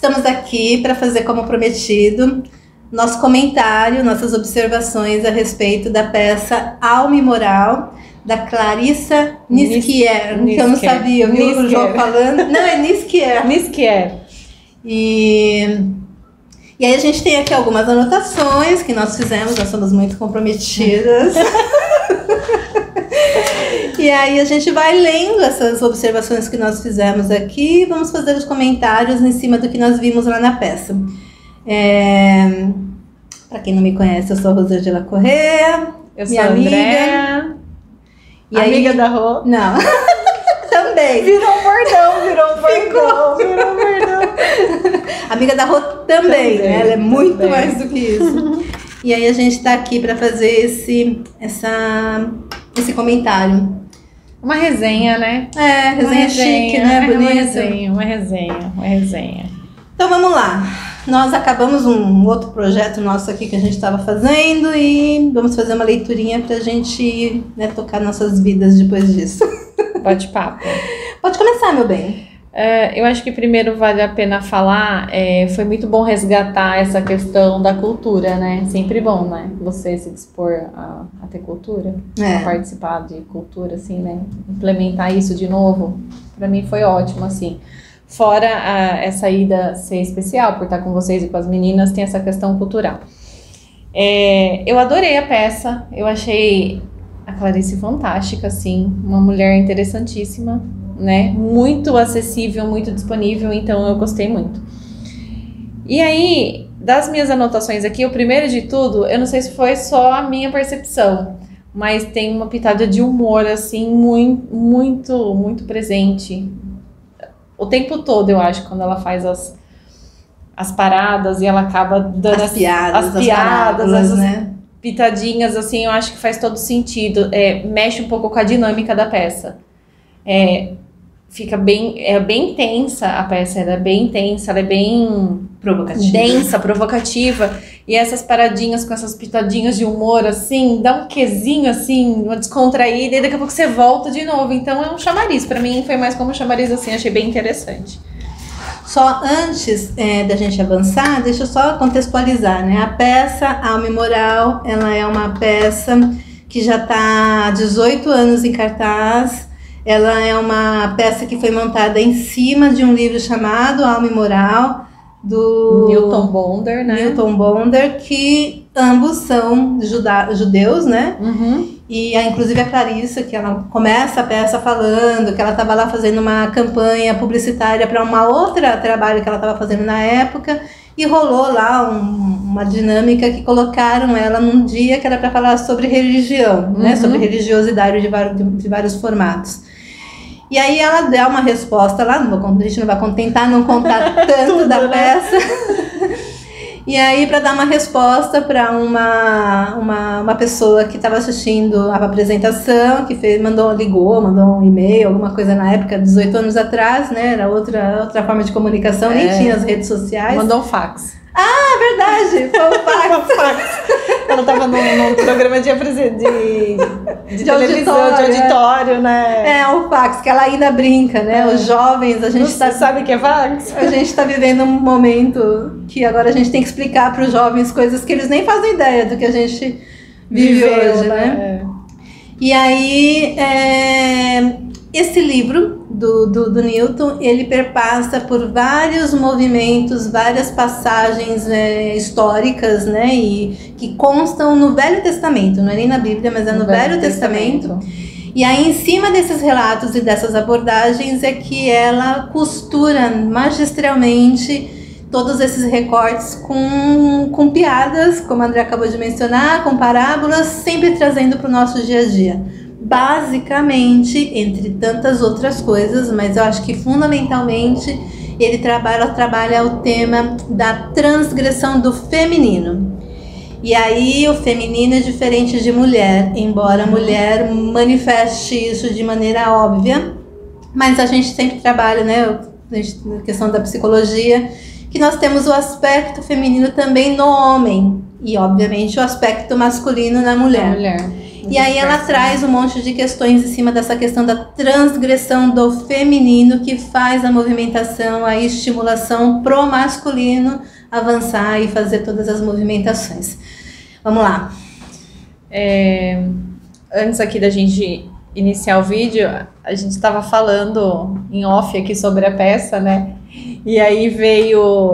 Estamos aqui para fazer, como prometido, nosso comentário, nossas observações a respeito da peça Alma e Moral, da Clarissa Nisquier, que eu não sabia, viu o João falando? Não, é Nisquier. Nisquier. E aí a gente tem aqui algumas anotações que nós fizemos, nós somos muito comprometidas. E aí a gente vai lendo essas observações que nós fizemos aqui e vamos fazer os comentários em cima do que nós vimos lá na peça. Para quem não me conhece, eu sou a Rosângela Corrêa, eu sou a amiga. E amiga aí... da Rô. Não. Também. Virou um bordão. Amiga da Rô também, né? Ela é muito mais do que isso. E aí a gente tá aqui para fazer esse comentário. Uma resenha, né? Resenha chique, né? Bonita. Uma resenha. Então vamos lá. Nós acabamos um outro projeto nosso aqui que a gente estava fazendo e vamos fazer uma leiturinha pra gente, né, tocar nossas vidas depois disso. Bate-papo. Pode começar, meu bem. Eu acho que primeiro vale a pena falar, foi muito bom resgatar essa questão da cultura, né? Sempre bom, né? Você se dispor a ter cultura, a participar de cultura, assim, né? Implementar isso de novo, pra mim foi ótimo, assim. Fora essa ida ser especial, por estar com vocês e com as meninas, tem essa questão cultural. Eu adorei a peça, eu achei a Clarice fantástica, assim, uma mulher interessantíssima, né? Muito acessível, muito disponível, então eu gostei muito. E aí, das minhas anotações aqui, o primeiro de tudo, eu não sei se foi só a minha percepção, mas tem uma pitada de humor, assim, muito presente. O tempo todo, eu acho, quando ela faz as paradas e ela acaba dando as piadas, essas né? Pitadinhas, assim, eu acho que faz todo sentido. Mexe um pouco com a dinâmica da peça. Fica bem tensa a peça, ela é bem tensa, ela é bem densa, provocativa. E essas paradinhas com essas pitadinhas de humor, assim, dá um quezinho, assim, uma descontraída, e daqui a pouco você volta de novo. Então é um chamariz, pra mim foi mais como um chamariz, assim, achei bem interessante. Só antes da gente avançar, deixa eu só contextualizar, né? A peça Alma e Moral, ela é uma peça que já está há 18 anos em cartaz. Ela é uma peça que foi montada em cima de um livro chamado Alma e Moral, do Newton Bonder, né? Newton Bonder, que ambos são judeus, né? Uhum. E inclusive a Clarissa, que ela começa a peça falando que ela estava lá fazendo uma campanha publicitária para uma outra trabalho que ela estava fazendo na época, e rolou lá uma dinâmica que colocaram ela num dia que era para falar sobre religião, né? Sobre religiosidade de vários formatos. E aí ela dá uma resposta lá, a gente não vai tentar não contar tanto da peça. E aí, para dar uma resposta para uma pessoa que estava assistindo a apresentação, que mandou um e-mail, alguma coisa na época, 18 anos atrás, né? Era outra forma de comunicação, nem tinha as redes sociais. Mandou um fax. Ah, verdade! Foi um fax. Ela estava num programa de televisão, de auditório, né? O fax, que ela ainda brinca, né? Os jovens, a gente sabe o que é fax? A gente está vivendo um momento que agora a gente tem que explicar para os jovens coisas que eles nem fazem ideia do que a gente vive hoje, né? E aí, esse livro do Newton, ele perpassa por vários movimentos, várias passagens históricas, né, e que constam no Velho Testamento, não é nem na Bíblia, mas é no Velho Testamento. E aí, em cima desses relatos e dessas abordagens, é que ela costura magistralmente todos esses recortes com piadas, como a André acabou de mencionar, com parábolas, sempre trazendo para o nosso dia a dia. Basicamente, entre tantas outras coisas, mas eu acho que fundamentalmente ele trabalha o tema da transgressão do feminino. E aí o feminino é diferente de mulher, embora a mulher manifeste isso de maneira óbvia, mas a gente sempre trabalha, né, na questão da psicologia, que nós temos o aspecto feminino também no homem e, obviamente, o aspecto masculino na mulher. E aí ela traz um monte de questões em cima dessa questão da transgressão do feminino, que faz a movimentação, a estimulação pro masculino avançar e fazer todas as movimentações. Vamos lá. Antes aqui da gente iniciar o vídeo, a gente estava falando em off aqui sobre a peça, né? E aí veio...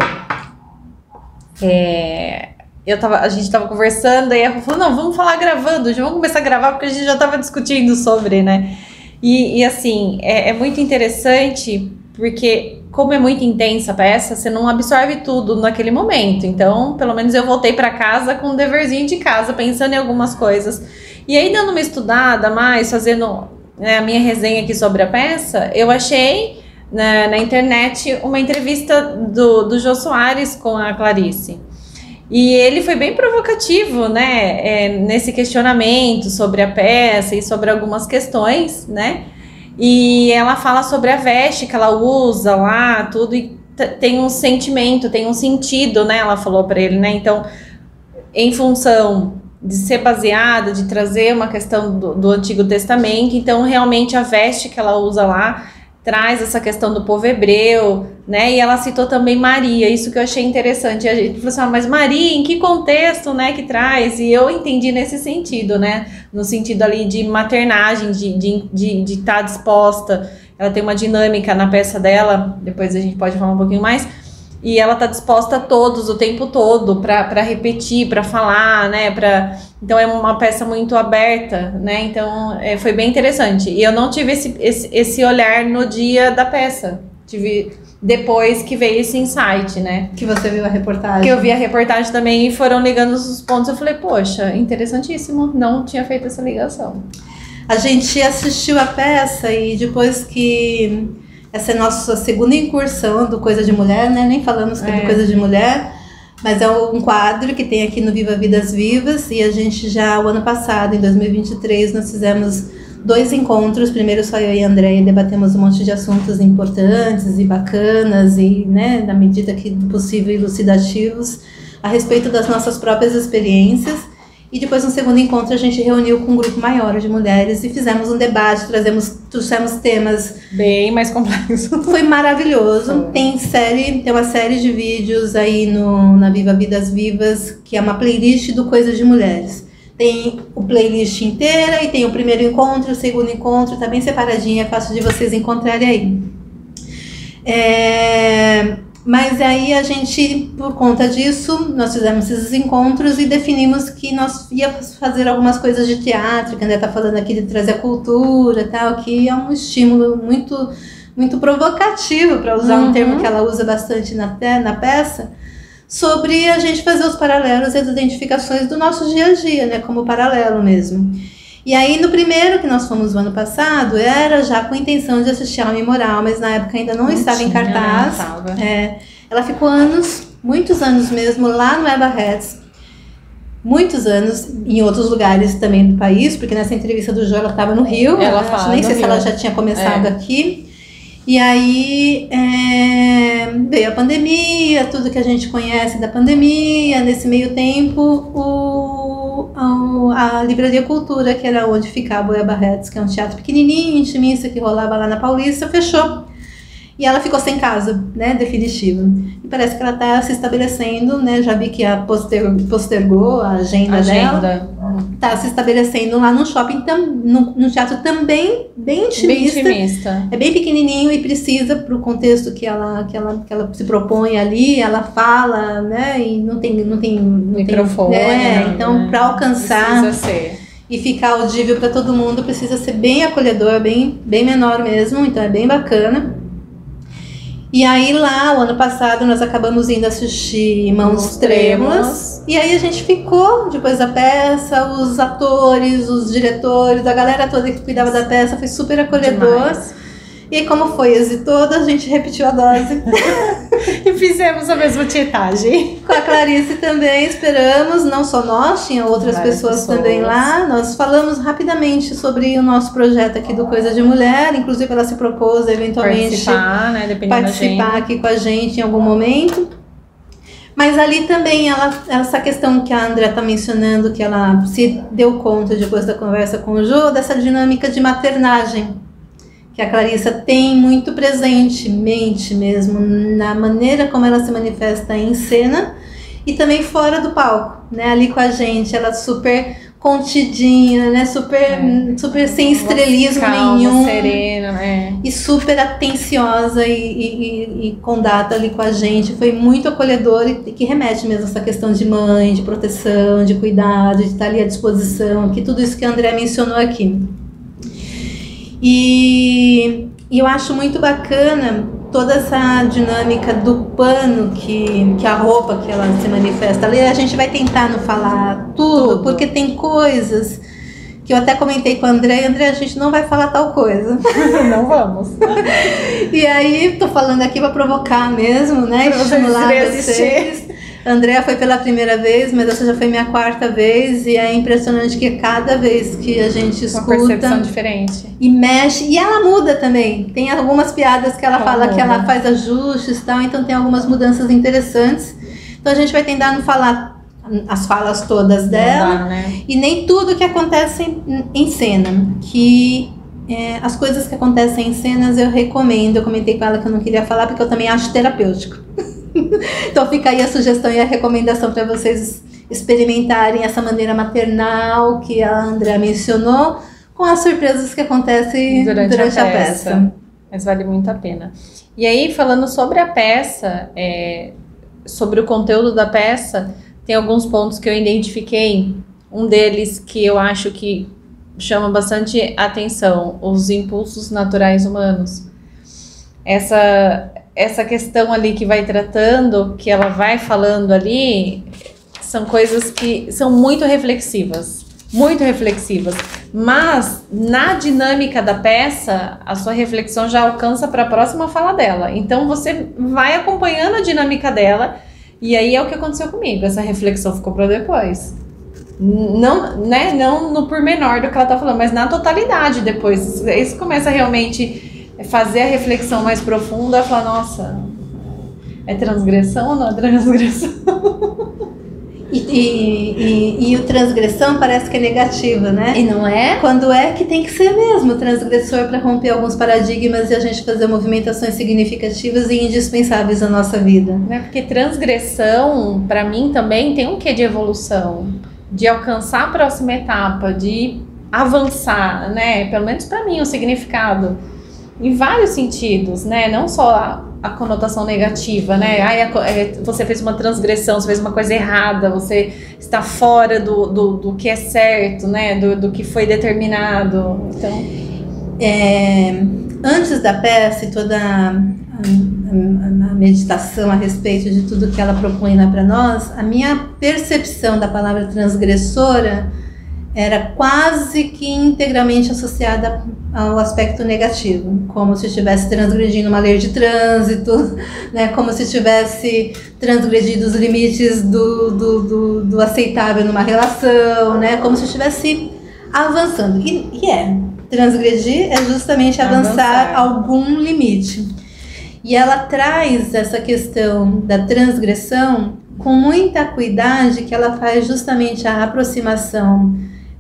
a gente estava conversando e ela falou, não, vamos falar gravando, já vamos começar a gravar porque a gente já estava discutindo sobre, né? E assim, é muito interessante porque como é muito intensa a peça, você não absorve tudo naquele momento. Então, pelo menos eu voltei para casa com um deverzinho de casa, pensando em algumas coisas. E aí, dando uma estudada mais, fazendo a minha resenha aqui sobre a peça, eu achei na internet uma entrevista do Jô Soares com a Clarice. E ele foi bem provocativo, né, nesse questionamento sobre a peça e sobre algumas questões, né? E ela fala sobre a veste que ela usa lá, tudo, e tem um sentimento, tem um sentido, né? Ela falou para ele, né? Então, em função de ser baseada, de trazer uma questão do Antigo Testamento, então realmente a veste que ela usa lá traz essa questão do povo hebreu, né? E ela citou também Maria, isso que eu achei interessante. A gente falou assim, mas Maria, em que contexto, né, que traz? E eu entendi nesse sentido, né? No sentido ali de maternagem, de estar disposta. Ela tem uma dinâmica na peça dela, depois a gente pode falar um pouquinho mais. E ela tá disposta a todos, o tempo todo, para repetir, para falar, né? Então é uma peça muito aberta, né? Então foi bem interessante. E eu não tive esse olhar no dia da peça. Tive depois que veio esse insight, né? Que você viu a reportagem. Que eu vi a reportagem também e foram ligando os pontos. Eu falei, poxa, interessantíssimo. Não tinha feito essa ligação. A gente assistiu a peça e depois que... Essa é a nossa segunda incursão do Coisa de Mulher, né? Nem falamos que é do Coisa de Mulher, mas é um quadro que tem aqui no Viva Vidas Vivas, e a gente já, o ano passado, em 2023, nós fizemos 2 encontros. Primeiro só eu e a Andréia debatemos um monte de assuntos importantes e bacanas e, né, na medida que possível, elucidativos a respeito das nossas próprias experiências. E depois, no segundo encontro, a gente reuniu com um grupo maior de mulheres e fizemos um debate, trouxemos temas... Bem mais complexos. Foi maravilhoso. Tem uma série de vídeos aí na Viva Vidas Vivas, que é uma playlist do Coisa de Mulheres. Tem o playlist inteira e tem o primeiro encontro, o segundo encontro, tá bem separadinho, é fácil de vocês encontrarem aí. Mas aí a gente, por conta disso, nós fizemos esses encontros e definimos que nós íamos fazer algumas coisas de teatro, que a André está falando aqui de trazer a cultura e tal, que é um estímulo muito, muito provocativo, para usar um termo que ela usa bastante na peça, sobre a gente fazer os paralelos e as identificações do nosso dia a dia, né, como paralelo mesmo. E aí, no primeiro que nós fomos no ano passado, era já com a intenção de assistir Alma Imoral, mas na época ainda não estava em cartaz. Ela ficou muitos anos mesmo, lá no Eva Hertz. Muitos anos, em outros lugares também do país, porque nessa entrevista do Jô ela estava no Rio. Nem sei se ela já tinha começado aqui. E aí veio a pandemia, tudo que a gente conhece da pandemia. Nesse meio tempo, a Livraria Cultura, que era onde ficava o Eva Hertz, que é um teatro pequenininho, intimista, que rolava lá na Paulista, fechou. E ela ficou sem casa, né, definitiva. E parece que ela está se estabelecendo, né, já vi que postergou a agenda dela. Está se estabelecendo lá num shopping, num teatro também bem intimista. É bem pequenininho e precisa, para o contexto que ela se propõe ali, ela fala, né, e não tem microfone. Então, para alcançar e ficar audível para todo mundo, precisa ser bem acolhedor, bem menor mesmo, então é bem bacana. E aí lá, o ano passado, nós acabamos indo assistir Mãos Trêmulas. E aí a gente ficou, depois da peça, os atores, os diretores, a galera toda que cuidava da peça, foi super acolhedor. Demais. E como foi exitoso, a gente repetiu a dose. E fizemos a mesma tietagem. Com a Clarice também, esperamos, não só nós, tinha outras pessoas também lá. Nós falamos rapidamente sobre o nosso projeto aqui do Coisa de Mulher, inclusive ela se propôs eventualmente participar, né, participar aqui com a gente em algum momento. Mas ali também, essa questão que a Andrea está mencionando, que ela se deu conta depois da conversa com o Jô, dessa dinâmica de maternagem, que a Clarissa tem muito presentemente mesmo, na maneira como ela se manifesta em cena e também fora do palco, né? Ali com a gente, ela super contidinha, né? Super sem estrelismo nenhum. Serena, e super atenciosa e condata ali com a gente. Foi muito acolhedor e que remete mesmo a essa questão de mãe, de proteção, de cuidado, de estar ali à disposição, que tudo isso que a Andrea mencionou aqui. E eu acho muito bacana toda essa dinâmica do pano, que a roupa que ela se manifesta ali. A gente vai tentar não falar tudo, porque tem coisas que eu até comentei com a Andrea, a gente não vai falar tal coisa. Não vamos. E aí, tô falando aqui para provocar mesmo, né? Pra estimular vocês. A Andrea foi pela primeira vez, mas essa já foi minha quarta vez, e é impressionante que cada vez que a gente escuta... Uma percepção diferente. E mexe, e ela muda também. Tem algumas piadas que ela fala que ela faz ajustes e tal, então tem algumas mudanças interessantes. Então a gente vai tentar não falar as falas todas dela, dá, né? E nem tudo que acontece em cena, que as coisas que acontecem em cenas eu recomendo. Eu comentei com ela que eu não queria falar porque eu também acho terapêutico. Então fica aí a sugestão e a recomendação para vocês experimentarem essa maneira maternal que a Andrea mencionou, com as surpresas que acontecem durante a peça. Mas vale muito a pena. E aí, falando sobre a peça, sobre o conteúdo da peça, tem alguns pontos que eu identifiquei. Um deles que eu acho que chama bastante atenção: os impulsos naturais humanos. Essa questão ali que vai tratando, que ela vai falando ali, são coisas que são muito reflexivas, mas na dinâmica da peça, a sua reflexão já alcança para a próxima fala dela. Então você vai acompanhando a dinâmica dela, e aí é o que aconteceu comigo, essa reflexão ficou para depois. Não, né, não no pormenor do que ela tá falando, mas na totalidade depois. Isso começa realmente fazer a reflexão mais profunda, falar, nossa, é transgressão ou não é transgressão? E o transgressão parece que é negativa, né? E não é? Quando é que tem que ser mesmo transgressor para romper alguns paradigmas e a gente fazer movimentações significativas e indispensáveis na nossa vida. Né? Porque transgressão, para mim, também tem um quê de evolução, de alcançar a próxima etapa, de avançar, né? Pelo menos para mim, o significado. Em vários sentidos, né? Não só a conotação negativa, né? Você fez uma transgressão, você fez uma coisa errada, você está fora do que é certo, né? Do que foi determinado. Então, antes da peça e toda a meditação a respeito de tudo que ela propõe lá para nós, a minha percepção da palavra transgressora era quase que integralmente associada ao aspecto negativo, como se estivesse transgredindo uma lei de trânsito, né? Como se estivesse transgredido os limites do aceitável numa relação, né? Como se estivesse avançando. E transgredir é justamente avançar algum limite. E ela traz essa questão da transgressão com muita cuidado, que ela faz justamente a aproximação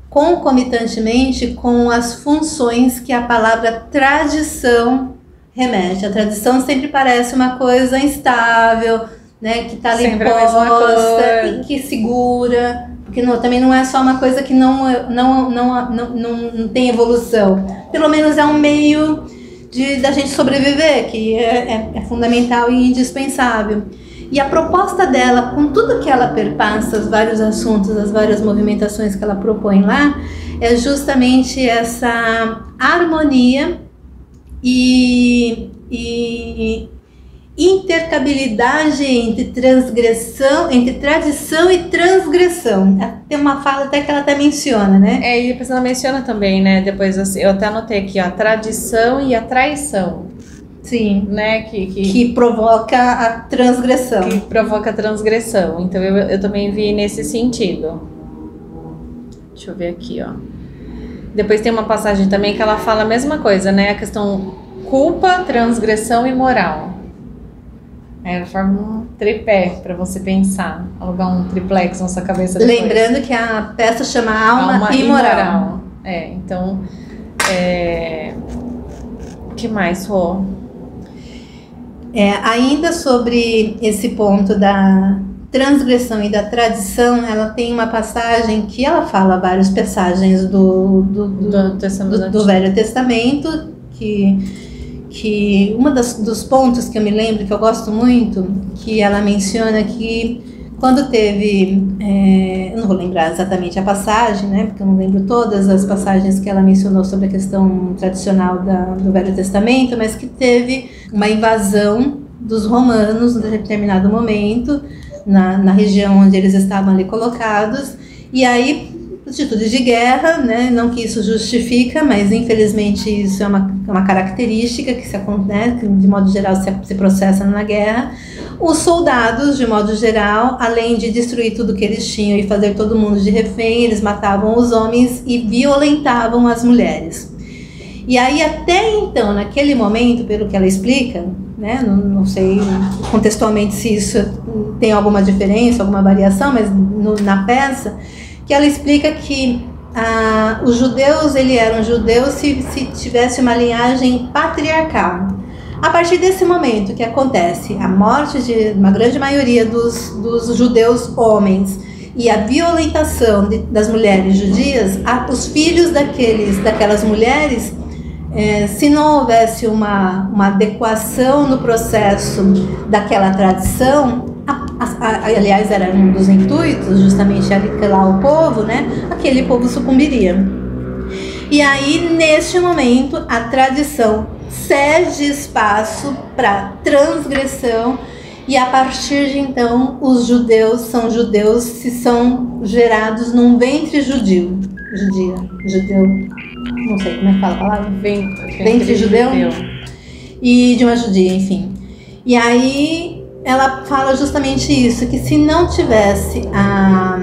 concomitantemente com as funções que a palavra tradição remete. A tradição sempre parece uma coisa instável, né, que está ali sempre posta e que segura, porque também não é só uma coisa que não tem evolução. Pelo menos é um meio da gente sobreviver, que é fundamental e indispensável. E a proposta dela, com tudo que ela perpassa, os vários assuntos, as várias movimentações que ela propõe lá, é justamente essa harmonia e intercabilidade entre tradição e transgressão. Tem uma fala até que ela até menciona, né? E depois ela menciona também, né? Depois eu até anotei aqui, ó, a tradição e a traição. Sim, né? Que provoca a transgressão. Que provoca a transgressão. Então eu também vi nesse sentido. Deixa eu ver aqui, ó. Depois tem uma passagem também que ela fala a mesma coisa, né? A questão culpa, transgressão e moral. Ela forma um tripé para você pensar, alugar um triplex na sua cabeça depois. Lembrando que a peça chama Alma Imoral. Então, o que mais, Rô? Ainda sobre esse ponto da transgressão e da tradição, ela tem uma passagem que ela fala várias passagens do Velho Testamento, que uma dos pontos que eu me lembro, que eu gosto muito, que ela menciona que quando teve, eu não vou lembrar exatamente a passagem, né, porque eu não lembro todas as passagens que ela mencionou sobre a questão tradicional do Velho Testamento, mas que teve uma invasão dos romanos em determinado momento, na região onde eles estavam ali colocados, e aí atitudes de guerra, né? Não que isso justifica, mas infelizmente isso é uma característica que se acontece, de modo geral se processa na guerra. Os soldados, de modo geral, além de destruir tudo que eles tinham e fazer todo mundo de refém, eles matavam os homens e violentavam as mulheres. E aí até então, naquele momento, pelo que ela explica, né, não sei contextualmente se isso tem alguma diferença, alguma variação, mas na peça, que ela explica que os judeus, eram judeus se tivesse uma linhagem patriarcal. A partir desse momento que acontece a morte de uma grande maioria dos judeus homens e a violentação das mulheres judias, os filhos daquelas mulheres, se não houvesse uma adequação no processo daquela tradição, aliás, era um dos intuitos, justamente aniquilar o povo, né? Aquele povo sucumbiria. E aí, neste momento, a tradição cede espaço para transgressão, e a partir de então, os judeus são judeus se são gerados num ventre judeu, não sei como é que fala a palavra, ventre judeu e de uma judia, enfim. E aí ela fala justamente isso, que se não tivesse a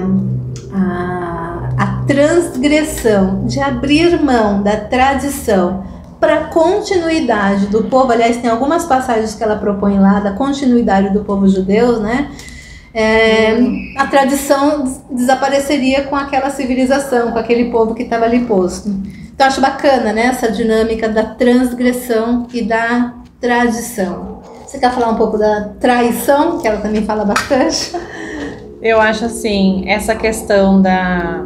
transgressão de abrir mão da tradição para continuidade do povo, aliás, tem algumas passagens que ela propõe lá da continuidade do povo judeu, né? A tradição desapareceria com aquela civilização, com aquele povo que estava ali posto. Então acho bacana, né, essa dinâmica da transgressão e da tradição. Você quer falar um pouco da traição, que ela também fala bastante? Eu acho assim, essa questão da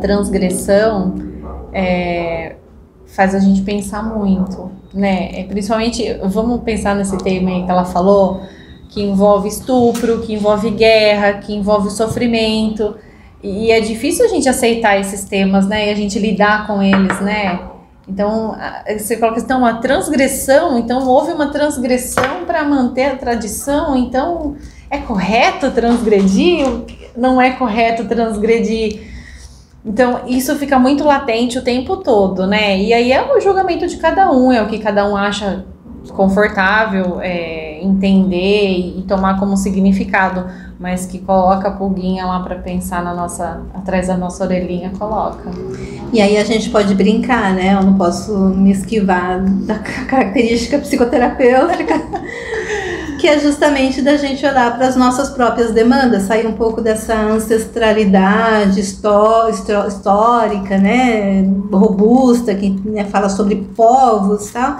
transgressão faz a gente pensar muito, né? Principalmente, vamos pensar nesse tema aí que ela falou, que envolve estupro, que envolve guerra, que envolve sofrimento. E é difícil a gente aceitar esses temas, né? E a gente lidar com eles, né? Então, você coloca então a transgressão, então houve uma transgressão para manter a tradição, então é correto transgredir? Não é correto transgredir? Então, isso fica muito latente o tempo todo, né? E aí é o julgamento de cada um, é o que cada um acha confortável entender e tomar como significado, mas que coloca a pulguinha lá para pensar atrás da nossa orelhinha, coloca. E aí a gente pode brincar, né? Eu não posso me esquivar da característica psicoterapêutica, que é justamente da gente olhar para as nossas próprias demandas, sair um pouco dessa ancestralidade histórica, né? Robusta, que fala sobre povos e tal,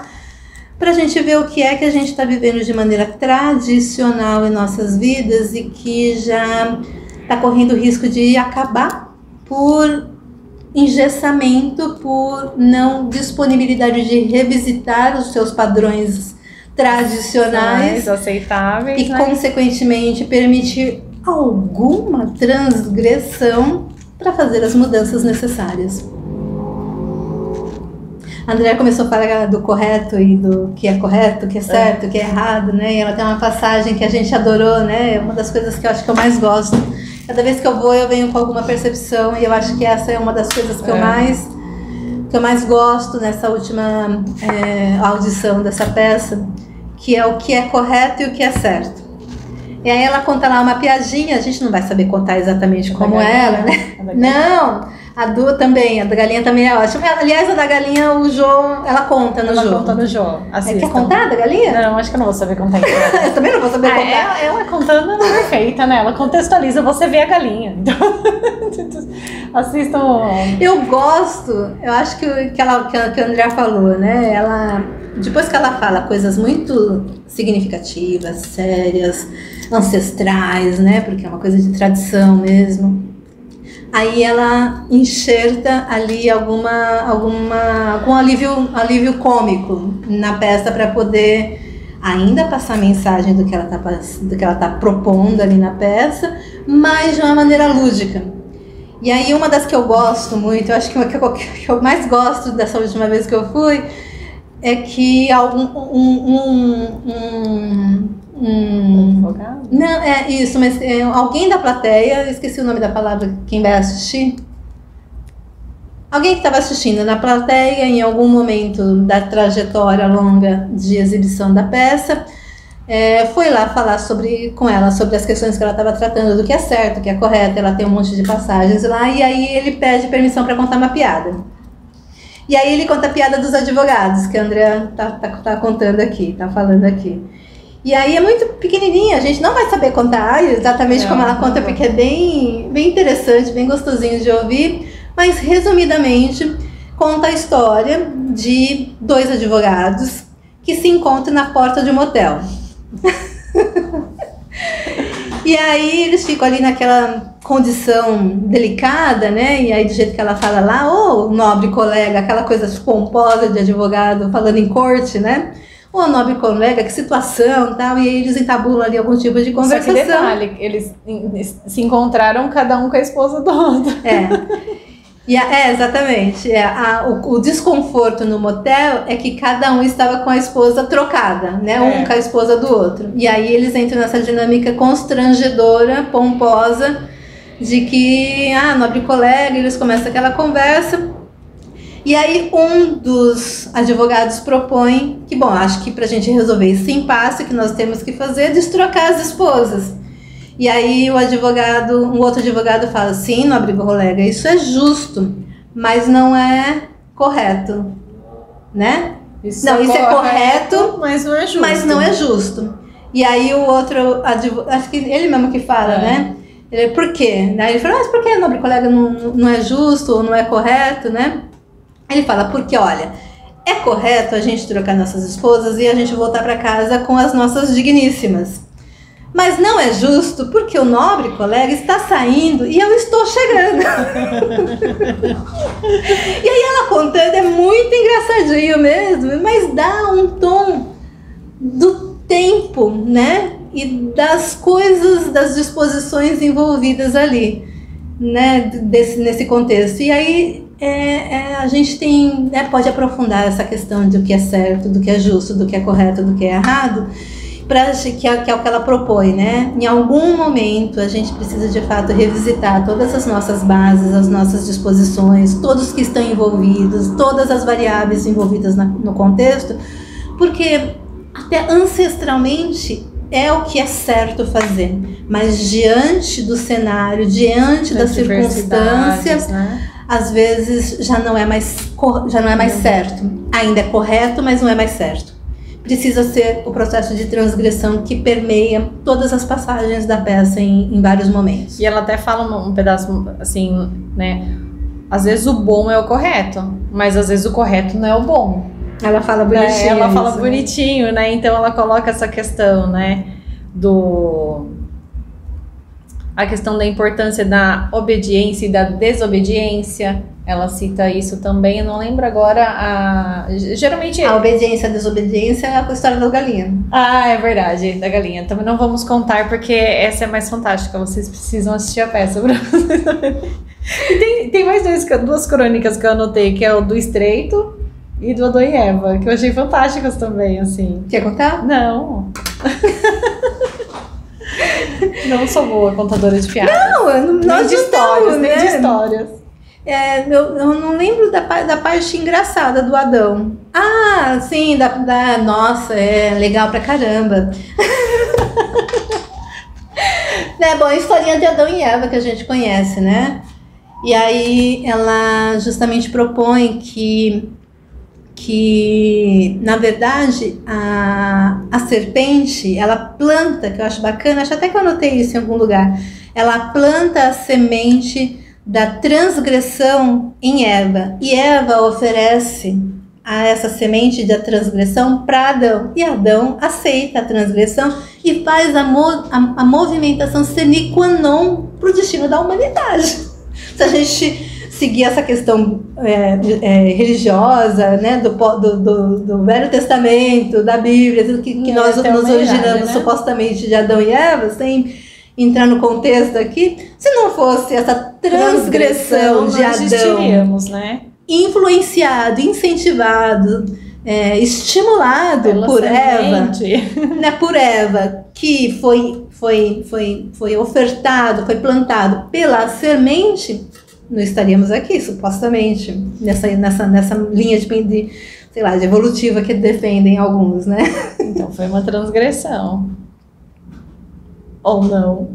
para a gente ver o que é que a gente está vivendo de maneira tradicional em nossas vidas e que já está correndo o risco de acabar por engessamento, por não disponibilidade de revisitar os seus padrões tradicionais aceitáveis, e, né? Consequentemente, permitir alguma transgressão para fazer as mudanças necessárias. A Andrea começou a falar do correto e do que é correto, que é certo, que é errado, né? E ela tem uma passagem que a gente adorou, né? Uma das coisas que eu acho que eu mais gosto. Cada vez que eu vou, eu venho com alguma percepção, e eu acho que essa é uma das coisas que eu mais gosto nessa última audição dessa peça, que é o que é correto e o que é certo. E aí ela conta lá uma piadinha, a gente não vai saber contar exatamente como ela, né? Não, A do também, a da galinha também é ótima. Aliás, a da galinha, o Jô, ela conta no Jô. Ela conta no Jô. Quer contar da galinha? Não, acho que eu não vou saber contar. Eu também não vou saber contar. Ela contando perfeita, né? Ela contextualiza, você vê a galinha. Então, assistam. Eu gosto, eu acho que a Andrea falou, né? Ela, depois que ela fala coisas muito significativas, sérias, ancestrais, né? Porque é uma coisa de tradição mesmo. Aí ela enxerta ali algum alívio cômico na peça para poder ainda passar a mensagem do que ela tá propondo ali na peça, mas de uma maneira lúdica. E aí uma das que eu gosto muito, eu acho que que eu mais gosto dessa última vez que eu fui, é que não, é isso, mas alguém da plateia, eu esqueci o nome da palavra, quem vai assistir? Alguém que estava assistindo na plateia, em algum momento da trajetória longa de exibição da peça, foi lá falar com ela sobre as questões que ela estava tratando, do que é certo, do que é correto. Ela tem um monte de passagens lá, e aí ele pede permissão para contar uma piada. E aí ele conta a piada dos advogados, que a Andrea tá contando aqui, tá falando aqui. E aí é muito pequenininha, a gente não vai saber contar exatamente como ela conta, porque é bem interessante, bem gostosinho de ouvir, mas resumidamente conta a história de 2 advogados que se encontram na porta de um motel. E aí eles ficam ali naquela condição delicada, né? E aí do jeito que ela fala lá, nobre colega, aquela coisa pomposa de advogado falando em corte, né? Nobre colega, que situação, tal, e aí eles entabulam ali algum tipo de conversação. Só que detalhe, eles se encontraram cada um com a esposa do outro. Exatamente. O desconforto no motel é que cada um estava com a esposa trocada, né? Um com a esposa do outro. E aí eles entram nessa dinâmica constrangedora, pomposa, de que, nobre colega, eles começam aquela conversa. E aí um dos advogados propõe que, acho que pra gente resolver esse impasse, que nós temos que fazer é destrocar as esposas. E aí um outro advogado fala, sim, nobre colega, isso é justo, mas não é correto, né? Isso é correto, mas não é justo. Mas não é justo. E aí o outro advogado, acho que ele mesmo que fala, né? Por quê? Daí ele fala, mas por que, nobre colega, não é justo ou não é correto, né? Ele fala, porque olha, é correto a gente trocar nossas esposas e a gente voltar para casa com as nossas digníssimas. Mas não é justo porque o nobre colega está saindo e eu estou chegando. E aí ela contando, é muito engraçadinho mesmo, mas dá um tom do tempo, né? E das coisas, das disposições envolvidas ali, né? Nesse contexto. E aí a gente pode aprofundar essa questão do que é certo, do que é justo, do que é correto, do que é errado, que é o que ela propõe, né? Em algum momento a gente precisa de fato revisitar todas as nossas bases, as nossas disposições, todos que estão envolvidos, todas as variáveis envolvidas no contexto, porque até ancestralmente é o que é certo fazer, mas diante do cenário, diante da circunstância, né? Às vezes já não é mais certo. Ainda é correto, mas não é mais certo. Precisa ser o processo de transgressão que permeia todas as passagens da peça em vários momentos. E ela até fala um pedaço assim, né? Às vezes o bom é o correto, mas às vezes o correto não é o bom. Ela fala bonitinho. Ela fala bonitinho, né? Então ela coloca essa questão, né? A questão da importância da obediência e da desobediência. Ela cita isso também, eu não lembro agora. Geralmente a obediência e a desobediência é a história da galinha. É verdade, da galinha. Também não vamos contar porque essa é mais fantástica. Vocês precisam assistir a peça pra vocês saberem. E tem mais 2 crônicas que eu anotei, que é o do Estreito e do Adão e Eva, que eu achei fantásticas também, assim. Quer contar? Não. Não sou boa contadora de piadas. Não, nós de histórias, nem de histórias. Eu não lembro da parte engraçada do Adão. Sim, nossa, é legal pra caramba. Bom, a historinha de Adão e Eva que a gente conhece, né? E aí ela justamente propõe que na verdade a serpente, ela planta, que eu acho bacana, acho até que eu anotei isso em algum lugar, ela planta a semente da transgressão em Eva, e Eva oferece a essa semente da transgressão para Adão, e Adão aceita a transgressão e faz a movimentação sine qua non para o destino da humanidade. Se a gente seguir essa questão religiosa, né, do Velho Testamento, da Bíblia, tudo que nós nos originamos, né, supostamente de Adão e Eva, sem entrar no contexto aqui, se não fosse essa transgressão de Adão, né? Influenciado, incentivado, estimulado por Eva, né, por Eva, que foi ofertado, foi plantado pela semente, não estaríamos aqui, supostamente, nessa linha de, sei lá, de evolutiva que defendem alguns, né? Então foi uma transgressão. Ou não?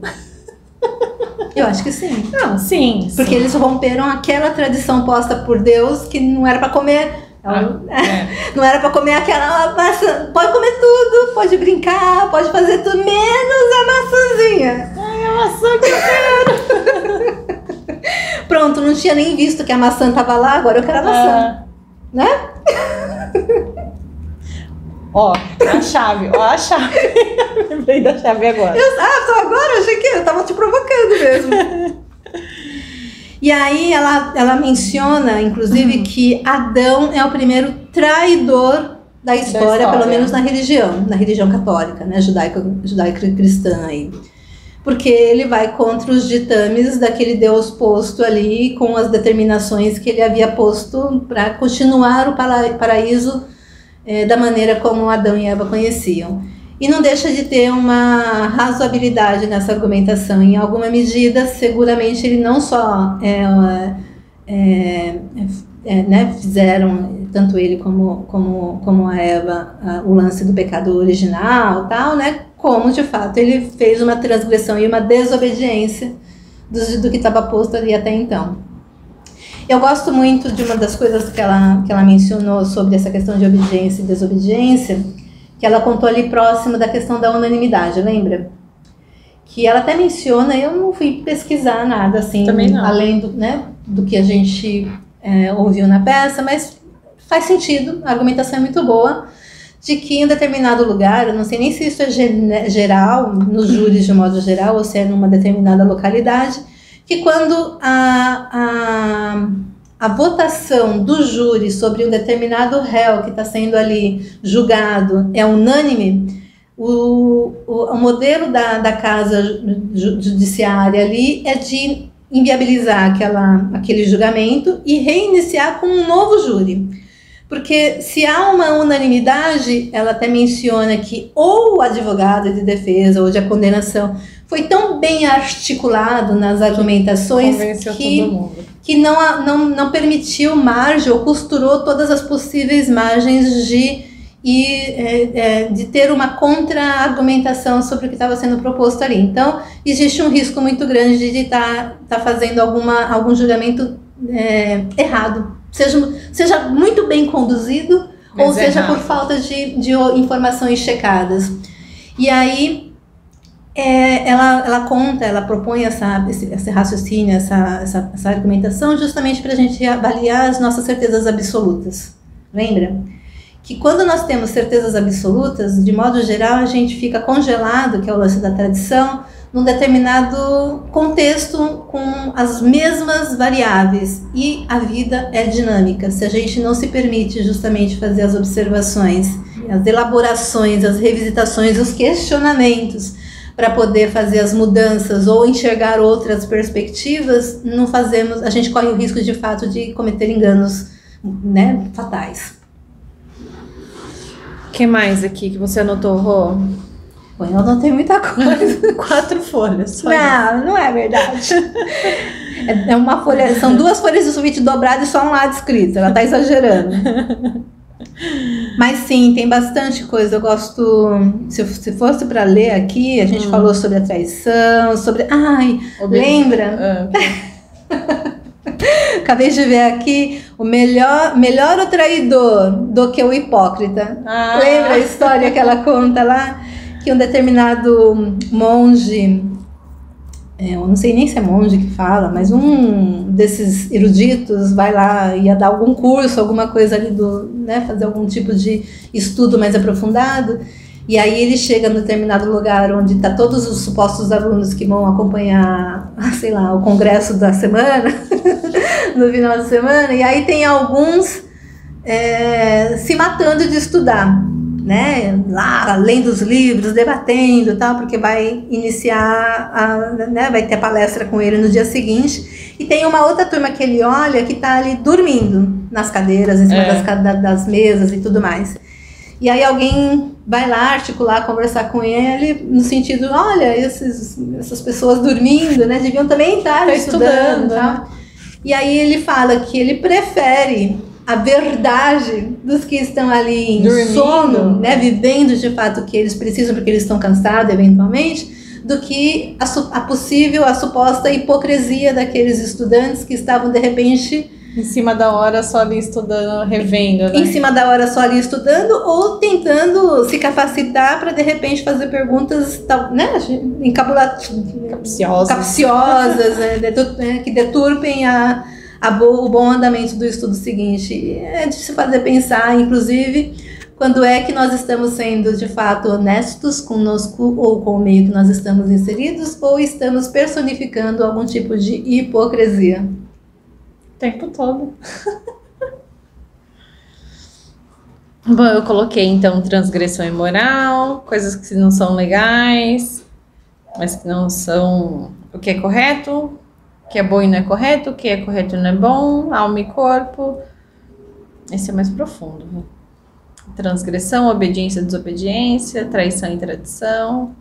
Eu acho que sim. Não, sim. Porque eles romperam aquela tradição posta por Deus que não era para comer. Não era para comer aquela maçã. Pode comer tudo, pode brincar, pode fazer tudo, menos a maçãzinha. Ai, a maçã que eu quero. Pronto, não tinha nem visto que a maçã tava lá, agora eu quero a maçã. Né? Ó, a chave. Lembrei da chave agora. Só agora? Achei que eu tava te provocando mesmo. E aí ela menciona, inclusive, que Adão é o primeiro traidor da história, pelo menos na religião católica, né, judaico-cristã aí. Porque ele vai contra os ditames daquele Deus posto ali, com as determinações que ele havia posto para continuar o paraíso da maneira como Adão e Eva conheciam. E não deixa de ter uma razoabilidade nessa argumentação. Em alguma medida, seguramente ele não só né, fizeram, tanto ele como a Eva, o lance do pecado original, tal, né, como de fato ele fez uma transgressão e uma desobediência do que estava posto ali até então. Eu gosto muito de uma das coisas que ela mencionou sobre essa questão de obediência e desobediência, que ela contou ali próximo da questão da unanimidade, lembra? Que ela até menciona, eu não fui pesquisar nada assim, além do que a gente ouviu na peça, mas faz sentido, a argumentação é muito boa, de que em um determinado lugar, eu não sei nem se isso é geral, nos júris de modo geral, ou se é numa determinada localidade, que quando a votação do júri sobre um determinado réu que está sendo ali julgado é unânime, o modelo da casa judiciária ali é de inviabilizar aquele julgamento e reiniciar com um novo júri. Porque se há uma unanimidade, ela até menciona que ou o advogado de defesa ou de a condenação foi tão bem articulado nas argumentações que não permitiu margem ou costurou todas as possíveis margens de ter uma contra-argumentação sobre o que estava sendo proposto ali. Então, existe um risco muito grande de estar fazendo algum julgamento errado. Seja muito bem conduzido, mas ou seja por falta de informações checadas. E aí ela propõe esse raciocínio, essa argumentação justamente para a gente avaliar as nossas certezas absolutas. Lembra? Que quando nós temos certezas absolutas, de modo geral, a gente fica congelado, que é o lance da tradição, num determinado contexto com as mesmas variáveis, e a vida é dinâmica. Se a gente não se permite justamente fazer as observações, as elaborações, as revisitações, os questionamentos para poder fazer as mudanças ou enxergar outras perspectivas, a gente corre o risco de fato de cometer enganos, né, fatais. O que mais aqui que você anotou, Rô? Bom, eu anotei muita coisa. 4 folhas. Só não é verdade. É uma folha, são 2 folhas de sulfite dobrada e só um lado escrito. Ela tá exagerando. Mas sim, tem bastante coisa. Eu gosto. Se fosse para ler aqui, a gente falou sobre a traição, sobre. Ai, lembra? Acabei de ver aqui o melhor o traidor do que o hipócrita. Lembra a história que ela conta lá? Que um determinado monge, eu não sei nem se é monge que fala, mas um desses eruditos vai lá, ia dar algum curso, alguma coisa ali, né, fazer algum tipo de estudo mais aprofundado. E aí ele chega no determinado lugar onde está todos os supostos alunos que vão acompanhar, sei lá, o congresso da semana, no final de semana, e aí tem alguns se matando de estudar, né? Lá, lendo os livros, debatendo e tal, porque vai iniciar, né? Vai ter palestra com ele no dia seguinte. E tem uma outra turma que ele olha que está ali dormindo nas cadeiras, em cima das mesas e tudo mais. E aí alguém vai lá articular, conversar com ele, no sentido, olha, essas pessoas dormindo, né, deviam também estar estudando, tá? E aí ele fala que ele prefere a verdade dos que estão ali em dormindo, sono, né, vivendo de fato o que eles precisam, porque eles estão cansados eventualmente, do que a suposta hipocrisia daqueles estudantes que estavam de repente em cima da hora só ali estudando, revendo, né? Em cima da hora só ali estudando ou tentando se capacitar para de repente fazer perguntas, né, capciosas, né, que deturpem o bom andamento do estudo seguinte. É de se fazer pensar, inclusive, quando é que nós estamos sendo de fato honestos conosco ou com o meio que nós estamos inseridos, ou estamos personificando algum tipo de hipocrisia. O tempo todo. Bom, eu coloquei então transgressão imoral, coisas que não são legais, mas que não são o que é correto, o que é bom e não é correto, o que é correto e não é bom, alma e corpo. Esse é mais profundo. Né? Transgressão, obediência, desobediência, traição e tradição.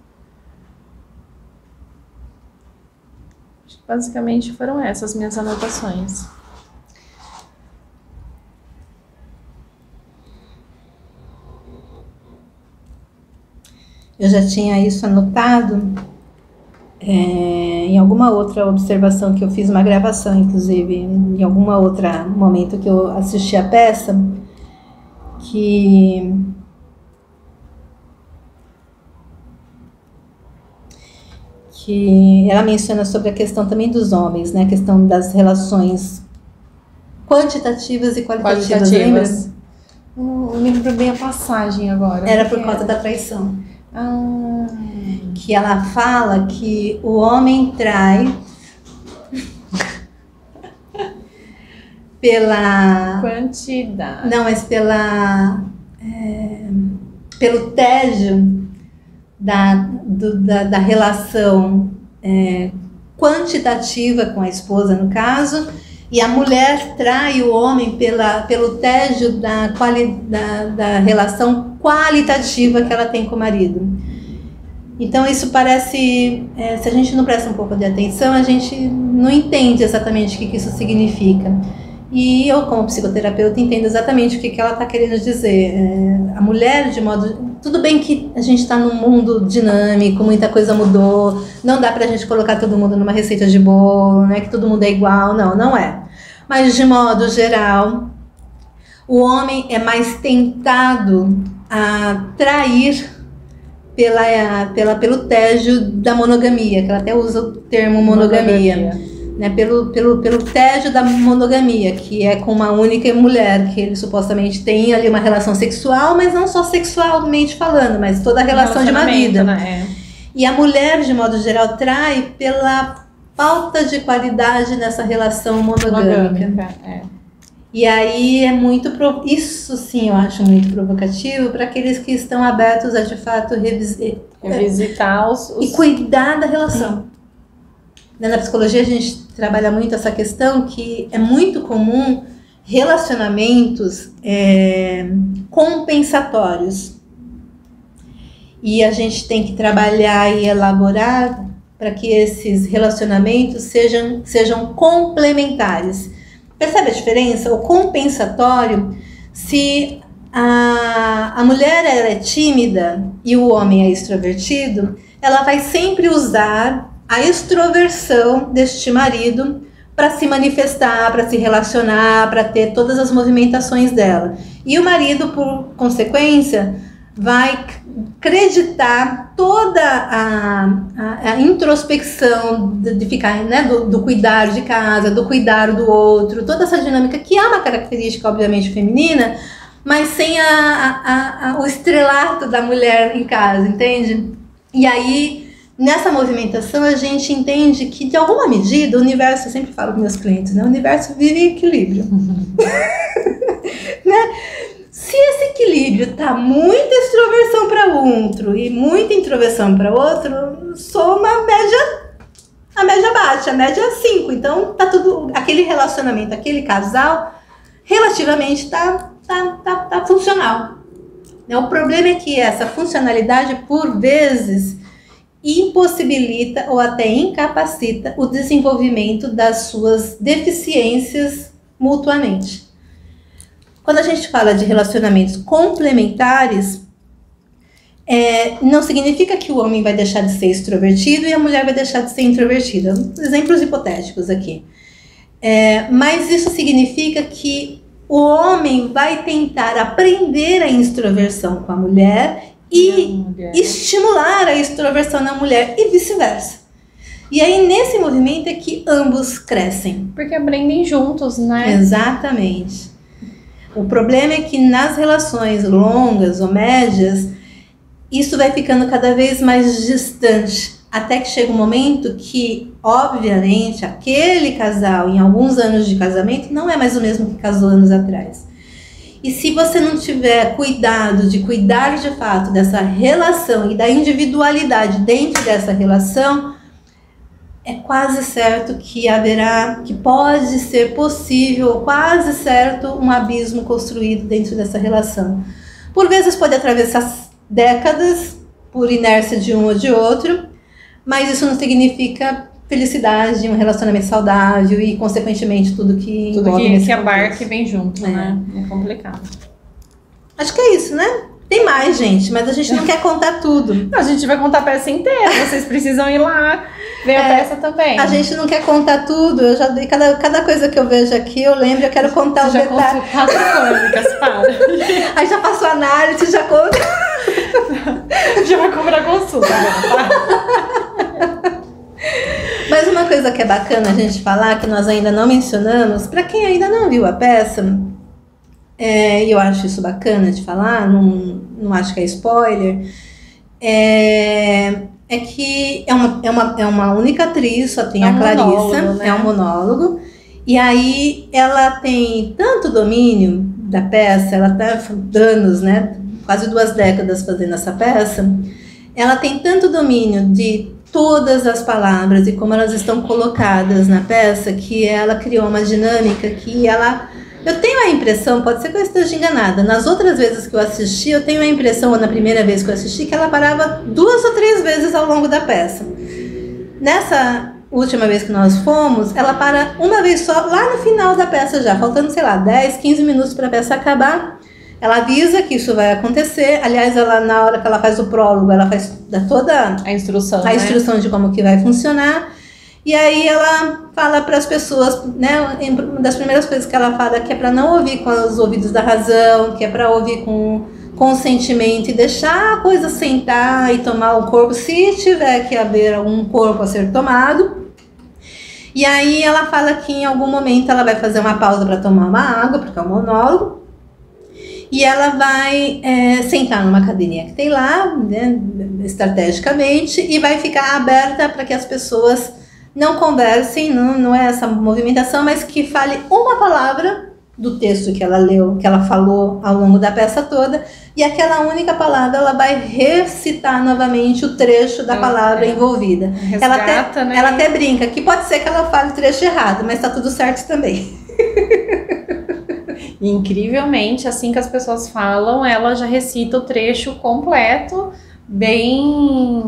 Acho que basicamente foram essas minhas anotações. Eu já tinha isso anotado em alguma outra observação que eu fiz, uma gravação, inclusive, em alguma outra momento que eu assisti a peça, que ela menciona sobre a questão também dos homens, né? A questão das relações quantitativas e qualitativas. Lembra? Eu lembro bem a passagem agora. Era por conta da traição. Que ela fala que o homem trai pela quantidade. Não, mas pelo tédio da relação quantitativa com a esposa, no caso, e a mulher trai o homem pelo tédio da relação qualitativa que ela tem com o marido. Então isso parece, se a gente não presta um pouco de atenção, a gente não entende exatamente o que isso significa. E eu, como psicoterapeuta, entendo exatamente o que ela está querendo dizer. A mulher, de modo... Tudo bem que a gente está num mundo dinâmico, muita coisa mudou, não dá pra gente colocar todo mundo numa receita de bolo, né, que todo mundo é igual, não é. Mas, de modo geral, o homem é mais tentado a trair pelo tédio da monogamia, que ela até usa o termo monogamia. Né, pelo tédio da monogamia, que é com uma única mulher, que ele supostamente tem ali uma relação sexual, mas não só sexualmente falando, mas toda a relação de uma vida. Né? E a mulher, de modo geral, trai pela falta de qualidade nessa relação monogâmica. E aí é muito... Isso sim eu acho muito provocativo para aqueles que estão abertos a, de fato, revisitar e cuidar da relação. Na psicologia a gente trabalha muito essa questão que é muito comum relacionamentos compensatórios. E a gente tem que trabalhar e elaborar para que esses relacionamentos sejam complementares. Percebe a diferença? O compensatório, se a mulher ela é tímida e o homem é extrovertido, ela vai sempre usar a extroversão deste marido para se manifestar, para se relacionar, para ter todas as movimentações dela. E o marido, por consequência, vai acreditar toda a introspecção de ficar, né, do cuidar de casa, do cuidar do outro, toda essa dinâmica que é uma característica, obviamente, feminina, mas sem o estrelato da mulher em casa, entende? E aí, nessa movimentação, a gente entende que, de alguma medida, o universo, eu sempre falo com meus clientes, né, o universo vive em equilíbrio. Né? Se esse equilíbrio tá muita extroversão para outro e muita introversão para outro, soma a média baixa, a média 5. Então, tá tudo, aquele relacionamento, aquele casal, relativamente tá funcional. O problema é que essa funcionalidade, por vezes, impossibilita ou até incapacita o desenvolvimento das suas deficiências mutuamente. Quando a gente fala de relacionamentos complementares, não significa que o homem vai deixar de ser extrovertido e a mulher vai deixar de ser introvertida. Exemplos hipotéticos aqui. Mas isso significa que o homem vai tentar aprender a extroversão com a mulher e estimular a extroversão na mulher e vice-versa. E aí, nesse movimento é que ambos crescem. Porque aprendem juntos, né? Exatamente. O problema é que nas relações longas ou médias, isso vai ficando cada vez mais distante, até que chega um momento que, obviamente, aquele casal, em alguns anos de casamento, não é mais o mesmo que casou anos atrás. E se você não tiver cuidado de cuidar de fato dessa relação e da individualidade dentro dessa relação, é quase certo que pode ser possível, quase certo, um abismo construído dentro dessa relação. Por vezes pode atravessar décadas, por inércia de um ou de outro, mas isso não significa felicidade, um relacionamento saudável e, consequentemente, tudo que abarca e vem junto, né? É complicado. Acho que é isso, né? Tem mais, gente, mas a gente não quer contar tudo. Não, a gente vai contar a peça inteira, vocês precisam ir lá ver a peça também. A gente não quer contar tudo, eu já dei cada coisa que eu vejo aqui, eu lembro, eu quero contar os detalhes. Já contou 4 crônicas, para. Aí já passou a análise, já conta. Já vai cobrar consulta, tá? Mas uma coisa que é bacana a gente falar, que nós ainda não mencionamos, para quem ainda não viu a peça, e eu acho isso bacana de falar, não acho que é spoiler, é que é uma única atriz, só tem a Clarissa, né? É um monólogo, e aí ela tem tanto domínio da peça, ela tá anos, né, quase 2 décadas fazendo essa peça, ela tem tanto domínio de todas as palavras e como elas estão colocadas na peça, que ela criou uma dinâmica que eu tenho a impressão, pode ser que eu esteja enganada, nas outras vezes que eu assisti, eu tenho a impressão, ou na primeira vez que eu assisti, que ela parava 2 ou 3 vezes ao longo da peça. Nessa última vez que nós fomos, ela para uma vez só, lá no final da peça já, faltando, sei lá, 10, 15 minutos para a peça acabar. Ela avisa que isso vai acontecer. Aliás, ela, na hora que ela faz o prólogo, ela faz toda a instrução de como que vai funcionar. E aí ela fala para as pessoas, né, uma das primeiras coisas que ela fala, que é para não ouvir com os ouvidos da razão, que é para ouvir com consentimento e deixar a coisa sentar e tomar o corpo, se tiver que haver algum corpo a ser tomado. E aí ela fala que em algum momento ela vai fazer uma pausa para tomar uma água, porque é um monólogo. E ela vai sentar numa cadeirinha que tem lá, né, estrategicamente, e vai ficar aberta para que as pessoas não conversem, não é essa movimentação, mas que fale uma palavra do texto que ela leu, que ela falou ao longo da peça toda, e aquela única palavra ela vai recitar novamente o trecho da palavra envolvida. Resgata, ela até brinca que pode ser que ela fale o trecho errado, mas tá tudo certo também. E, incrivelmente, assim que as pessoas falam, ela já recita o trecho completo, bem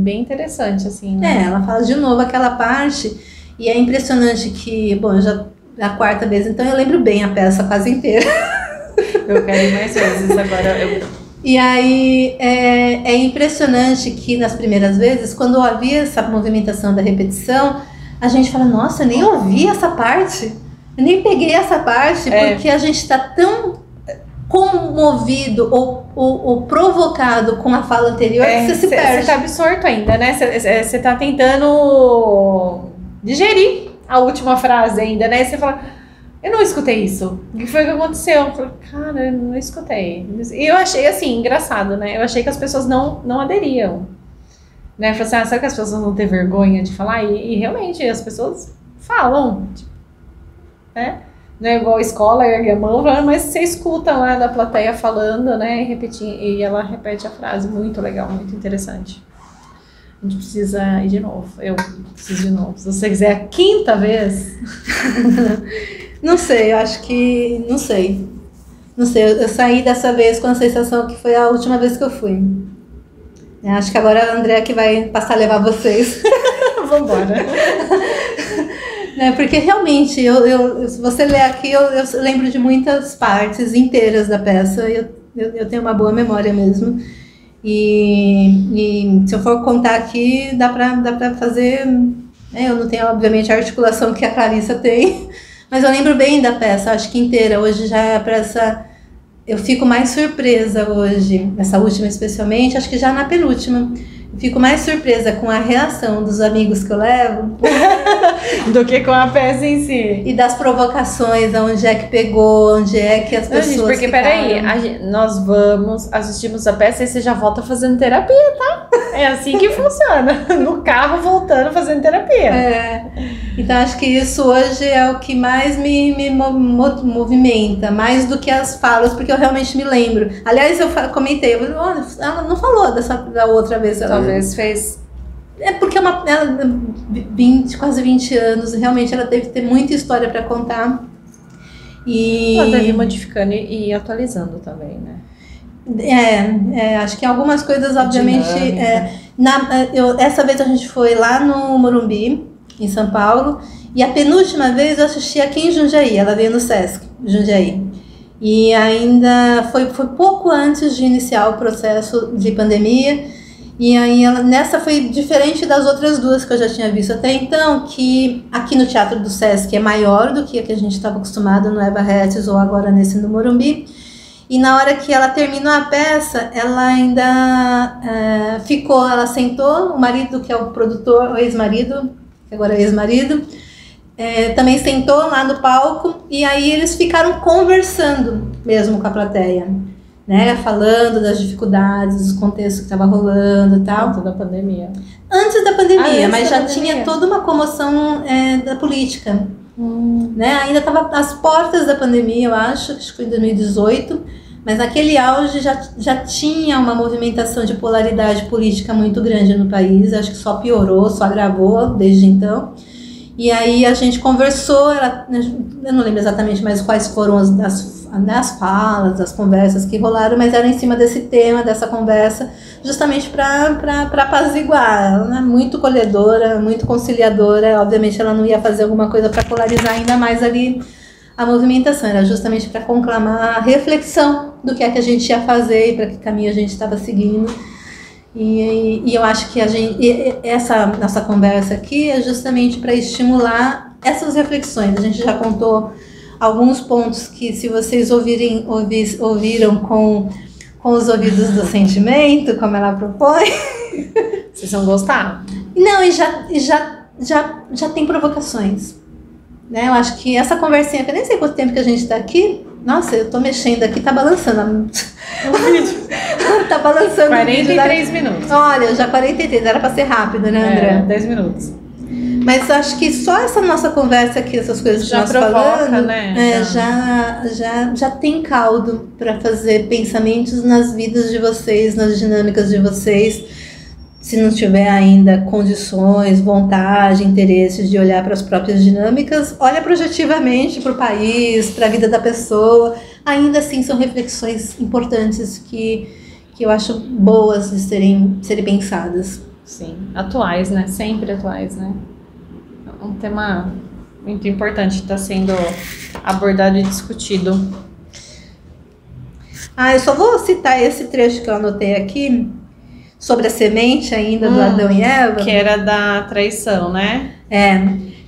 interessante, assim, né? Ela fala de novo aquela parte, e é impressionante que, bom, eu já é a 4ª vez, então eu lembro bem a peça quase inteira. Eu quero ir mais vezes agora. E aí é impressionante que nas primeiras vezes, quando havia essa movimentação da repetição, a gente fala, nossa, eu nem ouvi essa parte, eu nem peguei essa parte, porque a gente está tão comovido ou provocado com a fala anterior que você se perde. Você está absorto ainda, né? Você está tentando digerir a última frase ainda, né? Você fala, eu não escutei isso. O que foi que aconteceu? Eu falei, cara, eu não escutei. E eu achei, assim, engraçado, né? Eu achei que as pessoas não aderiam. Né? Eu falei assim, será que as pessoas vão ter vergonha de falar? E realmente, as pessoas falam. Tipo, né? Não é igual a escola, ergue a mão, mas você escuta lá da plateia falando, né? E ela repete a frase. Muito legal, muito interessante. A gente precisa ir de novo. Eu preciso de novo. Se você quiser a 5ª vez... Não sei, eu acho que... Não sei, eu saí dessa vez com a sensação que foi a última vez que eu fui. Acho que agora a Andrea que vai passar a levar vocês. Vambora. Porque realmente, se você ler aqui, eu lembro de muitas partes inteiras da peça. Eu tenho uma boa memória mesmo. E se eu for contar aqui, dá pra fazer... Eu não tenho, obviamente, a articulação que a Clarissa tem... Mas eu lembro bem da peça, acho que inteira. Hoje já é a peça... Eu fico mais surpresa hoje, essa última especialmente, acho que já na penúltima. Eu fico mais surpresa com a reação dos amigos que eu levo do que com a peça em si. E das provocações, onde é que pegou, onde é que as pessoas porque ficaram. Peraí, nós vamos, assistimos a peça e você já volta fazendo terapia, tá? É assim que funciona. No carro, voltando, fazendo terapia. Então acho que isso hoje é o que mais me movimenta, mais do que as falas, porque eu realmente me lembro. Aliás, eu comentei, ela não falou da outra vez. Talvez fez... Porque ela 20, quase 20 anos, realmente ela deve ter muita história para contar. Ela deve ir modificando e atualizando também, né? Acho que algumas coisas, obviamente... essa vez a gente foi lá no Morumbi, em São Paulo, e a penúltima vez eu assisti aqui em Jundiaí, ela veio no Sesc, Jundiaí. E ainda foi pouco antes de iniciar o processo de pandemia. E aí nessa foi diferente das outras duas que eu já tinha visto até então, que aqui no Teatro do Sesc é maior do que a gente estava acostumado no Eva Hertz ou agora nesse no Morumbi. E na hora que ela terminou a peça, ela ainda ela sentou, o marido que é o produtor, o ex-marido, que agora é ex-marido, também sentou lá no palco e aí eles ficaram conversando mesmo com a plateia. Né, falando das dificuldades, dos contextos que estava rolando e tal. Antes da pandemia. Antes da pandemia, mas já tinha toda uma comoção da política. Né? Ainda estava às portas da pandemia, eu acho que foi em 2018, mas naquele auge já tinha uma movimentação de polaridade política muito grande no país, acho que só piorou, só agravou desde então. E aí a gente conversou, eu não lembro exatamente mais quais foram as falas, as conversas que rolaram, mas era em cima desse tema, dessa conversa, justamente para apaziguar. Ela é muito colhedora, muito conciliadora, obviamente ela não ia fazer alguma coisa para polarizar ainda mais ali a movimentação, era justamente para conclamar a reflexão do que é que a gente ia fazer e para que caminho a gente estava seguindo. E eu acho que essa nossa conversa aqui é justamente para estimular essas reflexões. A gente já contou alguns pontos que, se vocês ouviram com os ouvidos do sentimento, como ela propõe, vocês vão gostar. Não, e já tem provocações. Né? Eu acho que essa conversinha, que eu nem sei quanto tempo que a gente está aqui. Nossa, eu tô mexendo aqui, tá balançando o vídeo. Tá balançando 43 minutos. Olha, já 43, era pra ser rápido, né, André? 10 minutos. Mas acho que só essa nossa conversa aqui, essas coisas que nós falando, né? Já tem caldo para fazer pensamentos nas vidas de vocês, nas dinâmicas de vocês. Se não tiver ainda condições, vontade, interesses de olhar para as próprias dinâmicas, olha projetivamente para o país, para a vida da pessoa. Ainda assim, são reflexões importantes que eu acho boas de serem pensadas. Sim, atuais, né? Sempre atuais, né? Um tema muito importante está sendo abordado e discutido. Eu só vou citar esse trecho que eu anotei aqui, sobre a semente ainda do Adão e Eva. Que era da traição, né?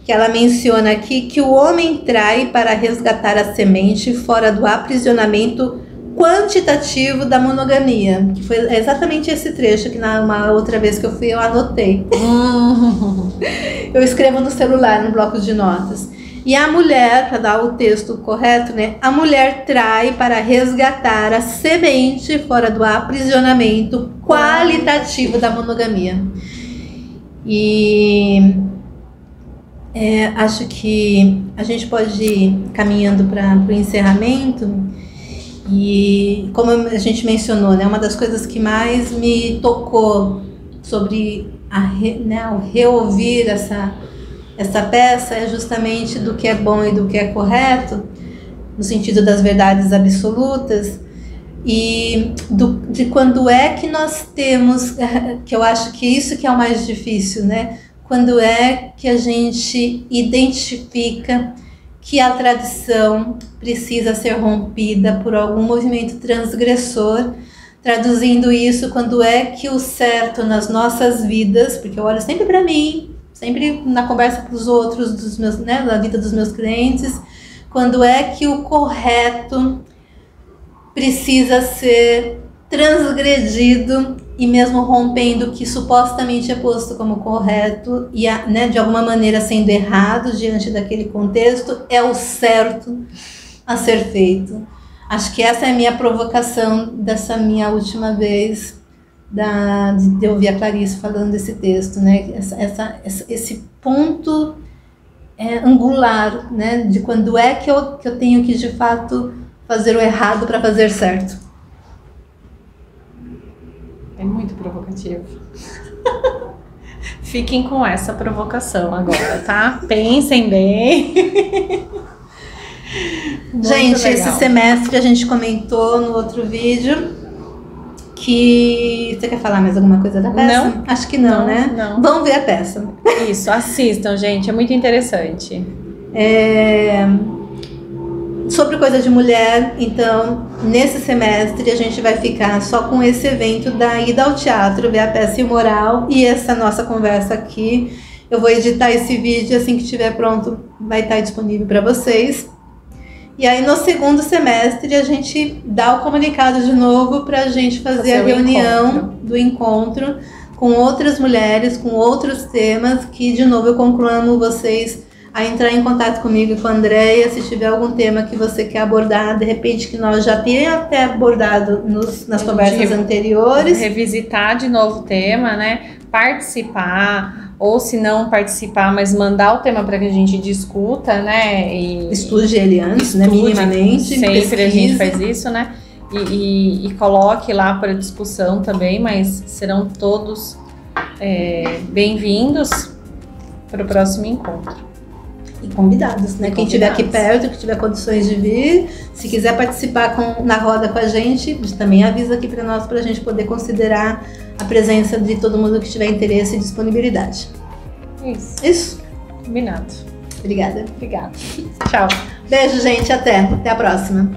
que ela menciona aqui que o homem trai para resgatar a semente fora do aprisionamento quantitativo da monogamia, que foi exatamente esse trecho que uma outra vez que eu fui eu anotei. Eu escrevo no celular, no bloco de notas. E a mulher, para dar o texto correto, né? A mulher trai para resgatar a semente fora do aprisionamento qualitativo da monogamia. E acho que a gente pode ir caminhando para o encerramento. E como a gente mencionou, né, uma das coisas que mais me tocou sobre ao reouvir essa peça é justamente do que é bom e do que é correto, no sentido das verdades absolutas, e de quando é que nós temos, que eu acho que isso que é o mais difícil, né? Quando é que a gente identifica que a tradição precisa ser rompida por algum movimento transgressor, traduzindo isso, quando é que o certo nas nossas vidas, porque eu olho sempre para mim, sempre na conversa com os outros, na vida dos meus clientes, quando é que o correto precisa ser transgredido e mesmo rompendo o que supostamente é posto como correto e de alguma maneira sendo errado diante daquele contexto, é o certo a ser feito. Acho que essa é a minha provocação dessa minha última vez de ouvir a Clarice falando desse texto, né? Esse ponto angular, né? De quando é que eu tenho que de fato fazer o errado para fazer certo. É muito provocativo. Fiquem com essa provocação agora, tá? Pensem bem. Gente, esse semestre a gente comentou no outro vídeo que... Você quer falar mais alguma coisa da peça? Não. Acho que não, né? Não. Vamos ver a peça. Isso, assistam, gente. É muito interessante. Sobre coisa de mulher, então, nesse semestre a gente vai ficar só com esse evento da ida ao teatro, ver a peça Imoral e essa nossa conversa aqui. Eu vou editar esse vídeo, assim que estiver pronto vai estar disponível para vocês. E aí no segundo semestre a gente dá o comunicado de novo para a gente fazer a reunião do encontro com outras mulheres, com outros temas, que de novo eu conclamo vocês a entrar em contato comigo e com a Andréia, se tiver algum tema que você quer abordar, de repente que nós já tenhamos até abordado nas conversas anteriores. Revisitar de novo o tema, né? Participar, ou se não participar, mas mandar o tema para que a gente discuta, né? E estude ele antes, né? Minimamente. Sempre pesquise. A gente faz isso, né? E coloque lá para discussão também, mas serão todos bem-vindos para o próximo encontro. E convidados, né? Quem estiver aqui perto, que tiver condições de vir, se quiser participar na roda com a gente, também avisa aqui para nós, para a gente poder considerar a presença de todo mundo que tiver interesse e disponibilidade. Isso. Combinado. Obrigada. Obrigada. Tchau. Beijo, gente. Até a próxima.